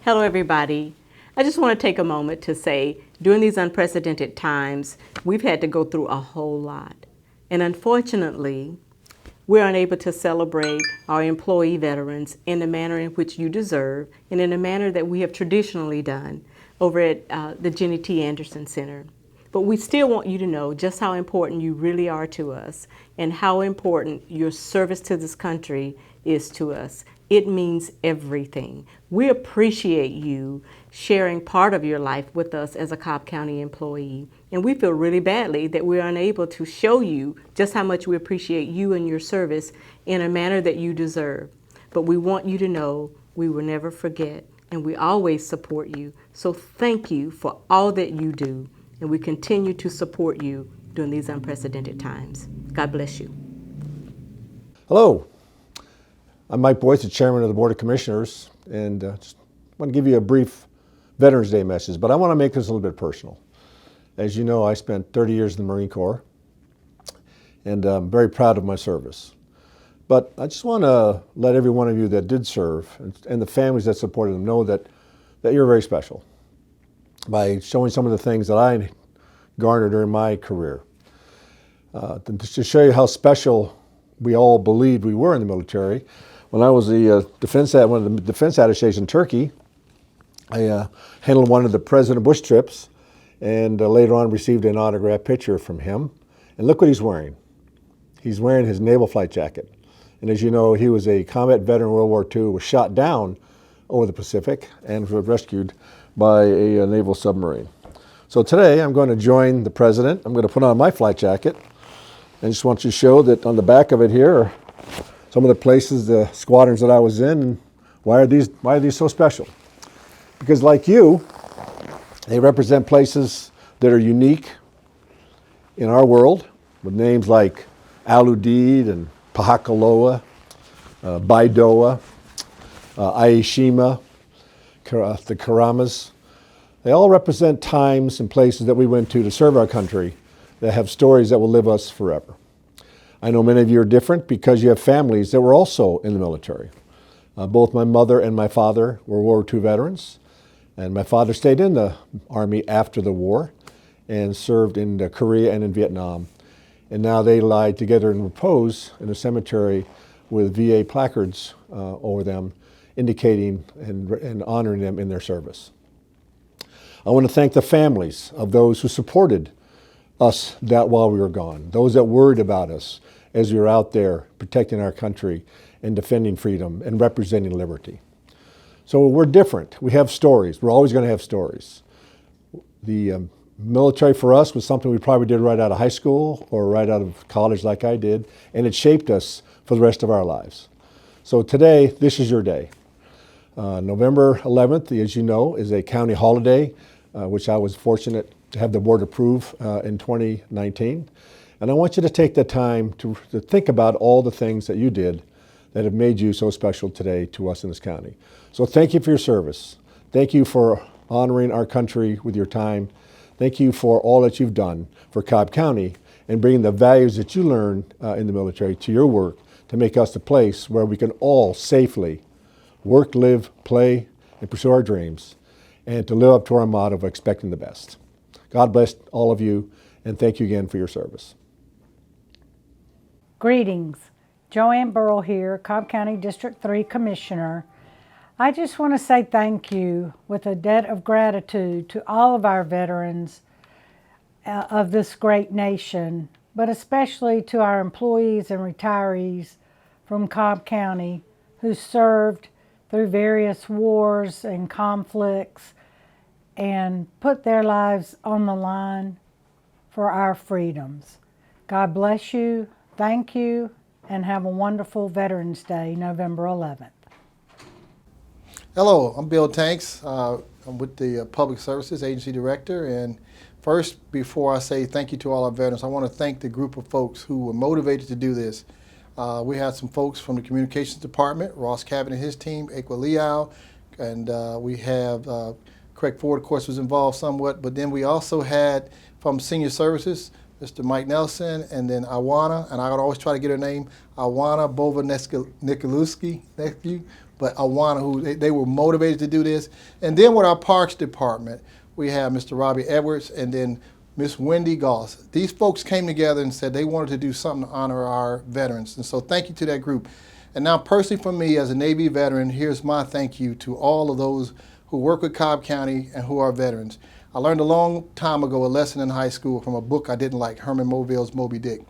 Hello, everybody. I just want to take a moment to say, during these unprecedented times, we've had to go through a whole lot. And unfortunately, we're unable to celebrate our employee veterans in the manner in which you deserve and in a manner that we have traditionally done over at the Jenny T. Anderson Center. But we still want you to know just how important you really are to us and how important your service to this country is to us. It means everything. We appreciate you sharing part of your life with us as a Cobb County employee. And we feel really badly that we're unable to show you just how much we appreciate you and your service in a manner that you deserve. But we want you to know we will never forget and we always support you. So thank you for all that you do. And we continue to support you during these unprecedented times. God bless you. Hello. I'm Mike Boyce, the Chairman of the Board of Commissioners, and just want to give you a brief Veterans Day message, but I want to make this a little bit personal. As you know, I spent 30 years in the Marine Corps, and I'm very proud of my service. But I just want to let every one of you that did serve and the families that supported them know that you're very special by showing some of the things that I garnered during my career. To show you how special we all believed we were in the military, when I was one of the defense attachés in Turkey, I handled one of the President Bush trips and later on received an autographed picture from him. And look what he's wearing. He's wearing his naval flight jacket. And as you know, he was a combat veteran in World War II, was shot down over the Pacific and was rescued by a naval submarine. So today I'm going to join the President. I'm going to put on my flight jacket. I just want to show that on the back of it here are some of the places, the squadrons that I was in, and why are these so special? Because like you, they represent places that are unique in our world with names like Aludid and Pahakaloa, Baidoa, Aishima, the Karamas. They all represent times and places that we went to serve our country that have stories that will live us forever. I know many of you are different because you have families that were also in the military. Both my mother and my father were World War II veterans, and my father stayed in the Army after the war and served in Korea and in Vietnam. And now they lie together in repose in a cemetery with VA placards over them, indicating and honoring them in their service. I want to thank the families of those who supported us that while we were gone, those that worried about us as we were out there protecting our country and defending freedom and representing liberty. So we're different. We have stories. We're always going to have stories. The military for us was something we probably did right out of high school or right out of college like I did, and it shaped us for the rest of our lives. So today, this is your day. November 11th, as you know, is a county holiday, which I was fortunate to have the board approve in 2019. And I want you to take the time to think about all the things that you did that have made you so special today to us in this county. So thank you for your service. Thank you for honoring our country with your time. Thank you for all that you've done for Cobb County and bringing the values that you learned in the military to your work to make us the place where we can all safely work, live, play, and pursue our dreams, and to live up to our motto of expecting the best. God bless all of you, and thank you again for your service. Greetings. Joanne Burrell here, Cobb County District 3 Commissioner. I just want to say thank you with a debt of gratitude to all of our veterans of this great nation, but especially to our employees and retirees from Cobb County who served through various wars and conflicts and put their lives on the line for our freedoms. God bless you, thank you, and have a wonderful Veterans Day, November 11th. Hello, I'm Bill Tanks. I'm with the Public Services Agency Director, and first, before I say thank you to all our veterans, I want to thank the group of folks who were motivated to do this. We had some folks from the Communications Department, Ross Cabot and his team, Ekwa Liao, and we have Craig Ford, of course, was involved somewhat, but then we also had from Senior Services, Mr. Mike Nelson, and then Awana, and I would always try to get her name, Awana Bova Nikolewski, nephew, but Awana, who they were motivated to do this. And then with our Parks Department, we have Mr. Robbie Edwards and then Miss Wendy Goss. These folks came together and said they wanted to do something to honor our veterans. And so thank you to that group. And now personally for me as a Navy veteran, here's my thank you to all of those who work with Cobb County and who are veterans. I learned a long time ago a lesson in high school from a book I didn't like, Herman Melville's Moby Dick.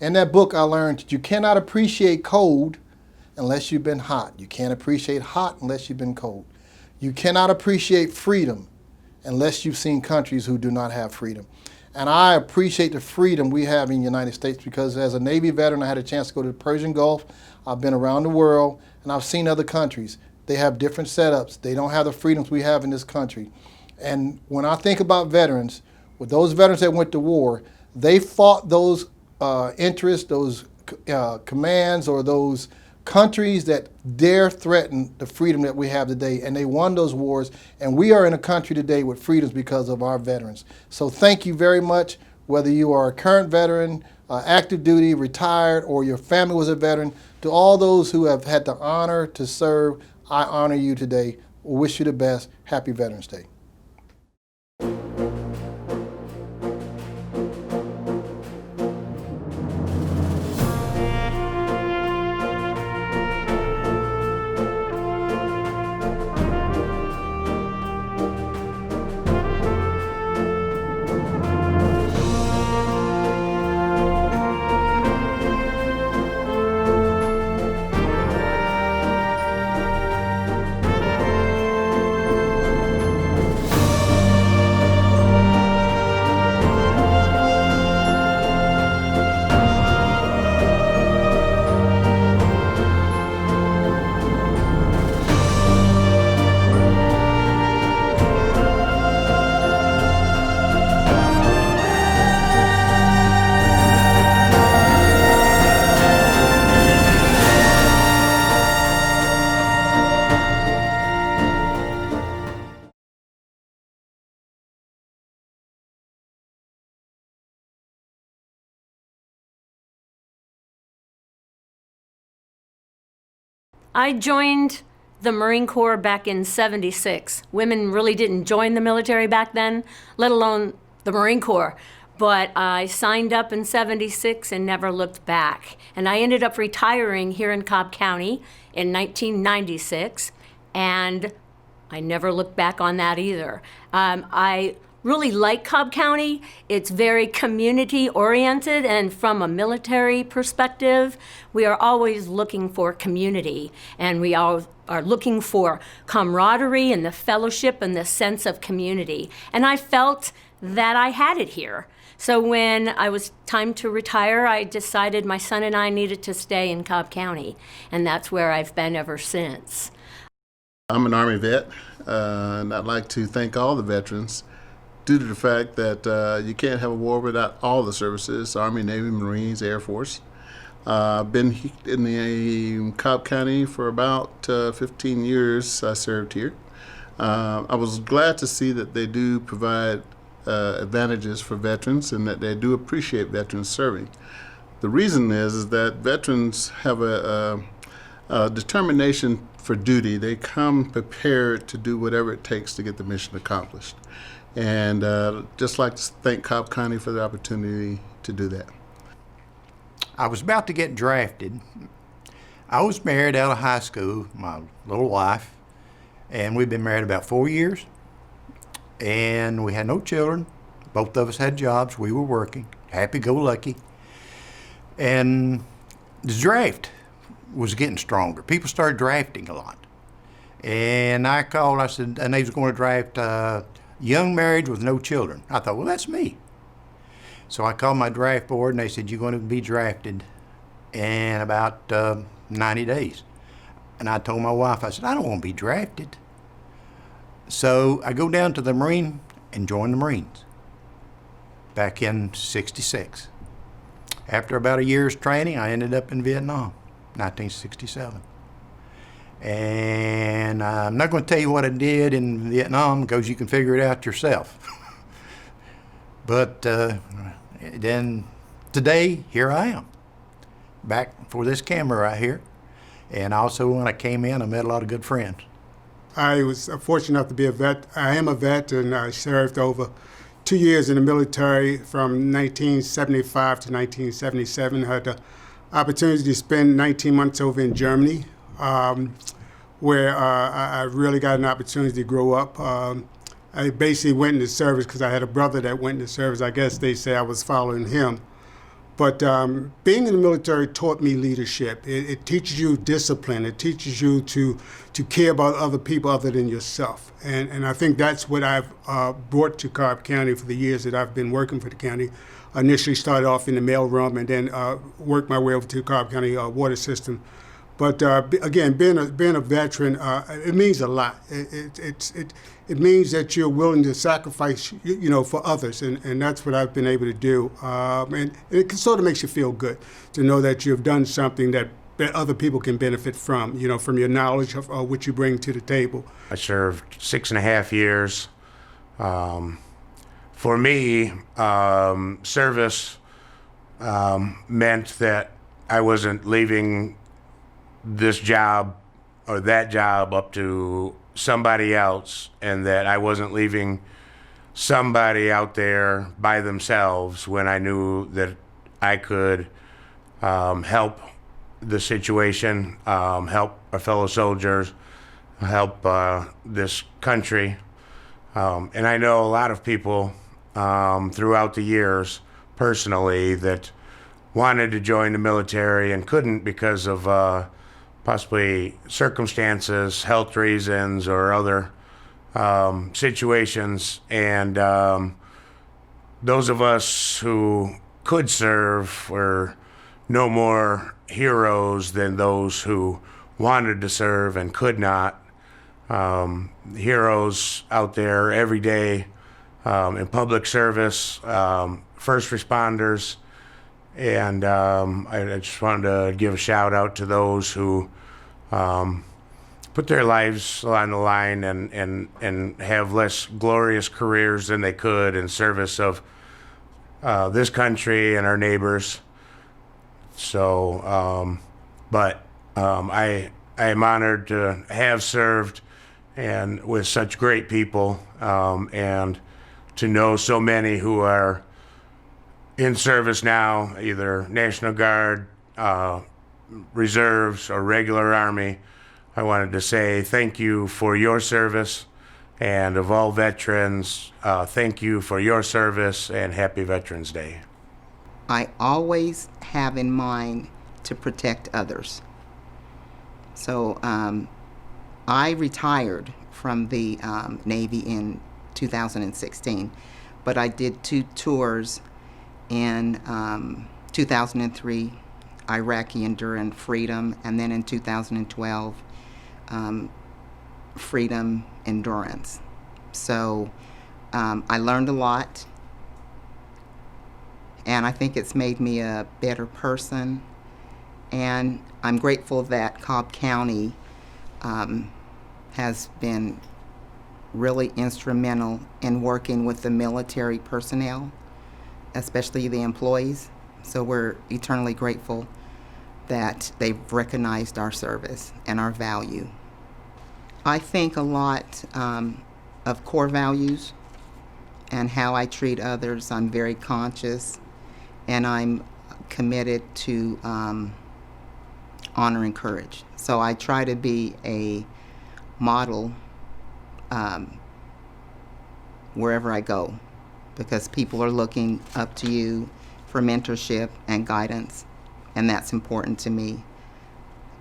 In that book I learned that you cannot appreciate cold unless you've been hot. You can't appreciate hot unless you've been cold. You cannot appreciate freedom unless you've seen countries who do not have freedom. And I appreciate the freedom we have in the United States because as a Navy veteran, I had a chance to go to the Persian Gulf. I've been around the world, and I've seen other countries. They have different setups. They don't have the freedoms we have in this country. And when I think about veterans, with those veterans that went to war, they fought those interests, those commands, or those countries that dare threaten the freedom that we have today, and they won those wars, and we are in a country today with freedoms because of our veterans. So thank you very much, whether you are a current veteran, active duty, retired, or your family was a veteran. To all those who have had the honor to serve, I honor you today. Wish you the best. Happy Veterans Day. I joined the Marine Corps back in '76. Women really didn't join the military back then, let alone the Marine Corps. But I signed up in '76 and never looked back. And I ended up retiring here in Cobb County in 1996, and I never looked back on that either. I really like Cobb County. It's very community oriented, and from a military perspective, we are always looking for community, and we all are looking for camaraderie and the fellowship and the sense of community. And I felt that I had it here. So when I was time to retire, I decided my son and I needed to stay in Cobb County, and that's where I've been ever since. I'm an Army vet, and I'd like to thank all the veterans due to the fact that you can't have a war without all the services, Army, Navy, Marines, Air Force. I've been in the Cobb County for about 15 years. I served here. I was glad to see that they do provide advantages for veterans and that they do appreciate veterans serving. The reason is that veterans have a determination for duty. They come prepared to do whatever it takes to get the mission accomplished. And just like to thank Cobb County for the opportunity to do that. I was about to get drafted. I was married out of high school, my little wife, and we'd been married about 4 years. And we had no children. Both of us had jobs. We were working, happy-go-lucky. And the draft was getting stronger. People started drafting a lot. And I called, I said, and they was going to draft young marriage with no children. I thought, well, that's me. So I called my draft board, and they said, you're going to be drafted in about 90 days. And I told my wife, I said, I don't want to be drafted. So I go down to the Marine and join the Marines back in '66. After about a year's training, I ended up in Vietnam, 1967. And I'm not going to tell you what I did in Vietnam because you can figure it out yourself. But then today, here I am, back for this camera right here. And also when I came in, I met a lot of good friends. I was fortunate enough to be a vet. I am a vet, and I served over 2 years in the military from 1975 to 1977. I had the opportunity to spend 19 months over in Germany, where I really got an opportunity to grow up. I basically went into service because I had a brother that went into service. I guess they say I was following him. But being in the military taught me leadership. It teaches you discipline. It teaches you to care about other people other than yourself. And I think that's what I've brought to Cobb County for the years that I've been working for the county. I initially started off in the mailroom and then worked my way over to the Cobb County water system. But again, being a veteran, it means a lot. It means that you're willing to sacrifice, for others, and that's what I've been able to do. And it sort of makes you feel good to know that you've done something that other people can benefit from, from your knowledge of what you bring to the table. I served 6.5 years. For me, service meant that I wasn't leaving this job or that job up to somebody else, and that I wasn't leaving somebody out there by themselves when I knew that I could help the situation, help our fellow soldiers, help this country. And I know a lot of people throughout the years personally that wanted to join the military and couldn't because of possibly circumstances, health reasons, or other situations. And those of us who could serve were no more heroes than those who wanted to serve and could not. Heroes out there every day in public service, first responders. And I just wanted to give a shout out to those who put their lives on the line and have less glorious careers than they could in service of this country and our neighbors. So, I am honored to have served and with such great people, and to know so many who are in service now, either National Guard, reserves, or regular Army. I wanted to say thank you for your service, and of all veterans, thank you for your service, and happy Veterans Day. I always have in mind to protect others. So I retired from the Navy in 2016, but I did 2 tours in 2003, Iraqi Enduring Freedom, and then in 2012, Freedom Endurance. So I learned a lot, and I think it's made me a better person. And I'm grateful that Cobb County has been really instrumental in working with the military personnel, especially the employees. So we're eternally grateful that they've recognized our service and our value. I think a lot of core values and how I treat others. I'm very conscious, and I'm committed to honor and courage. So I try to be a model wherever I go, because people are looking up to you for mentorship and guidance, and that's important to me.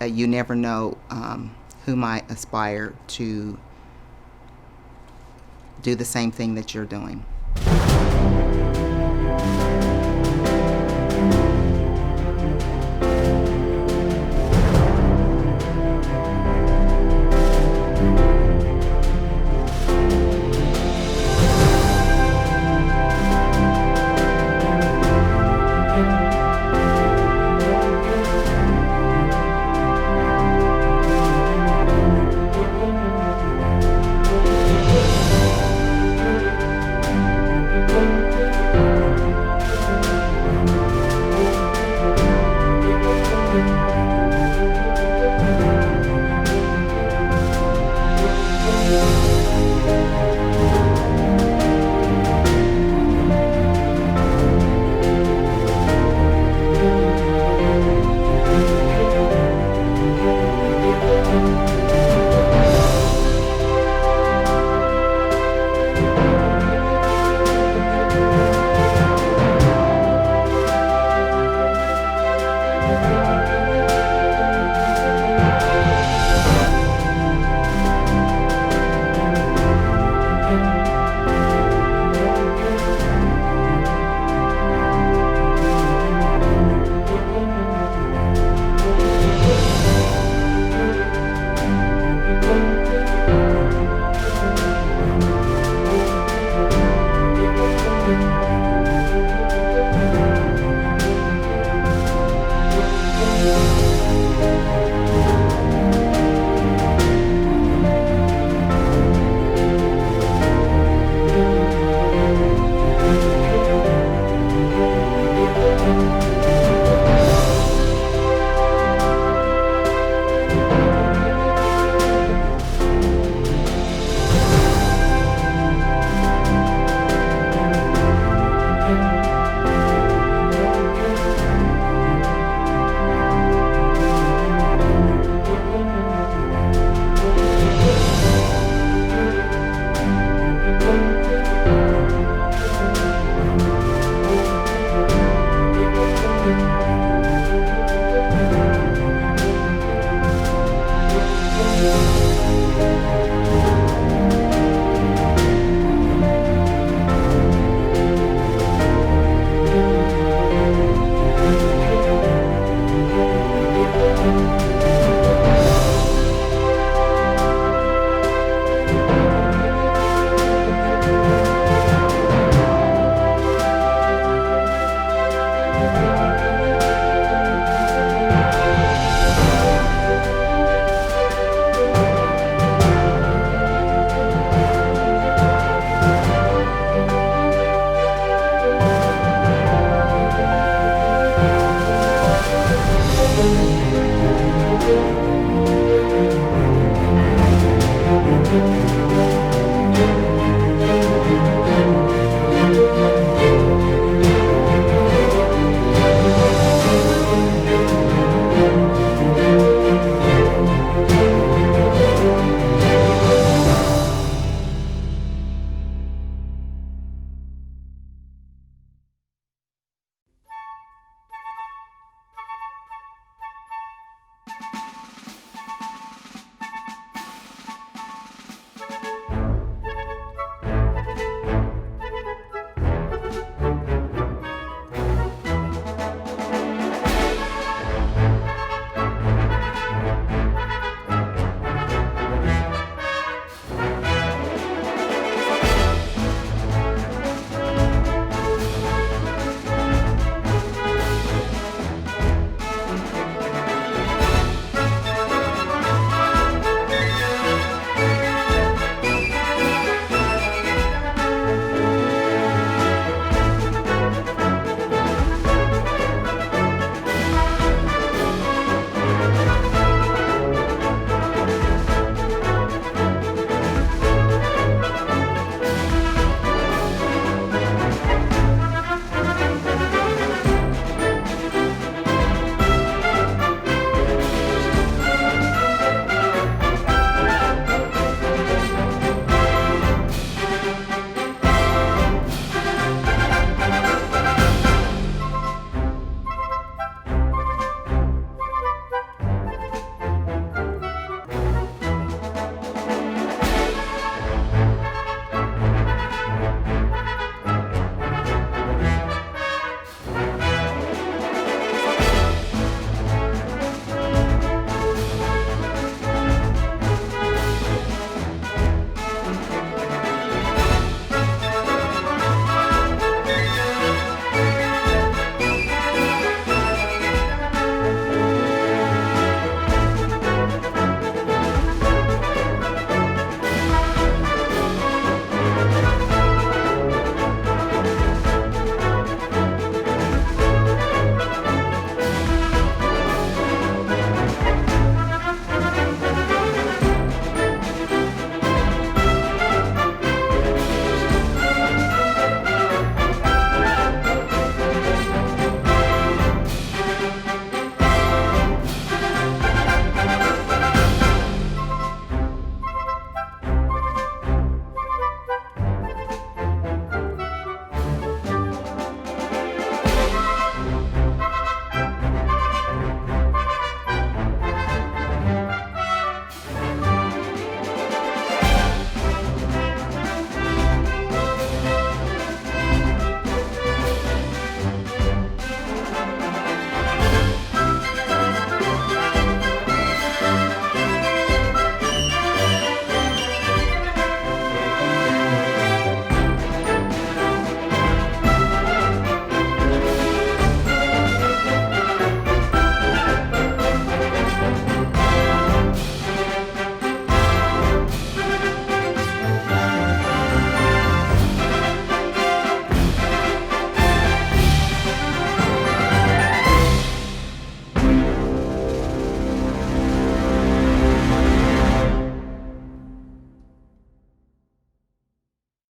You never know who might aspire to do the same thing that you're doing.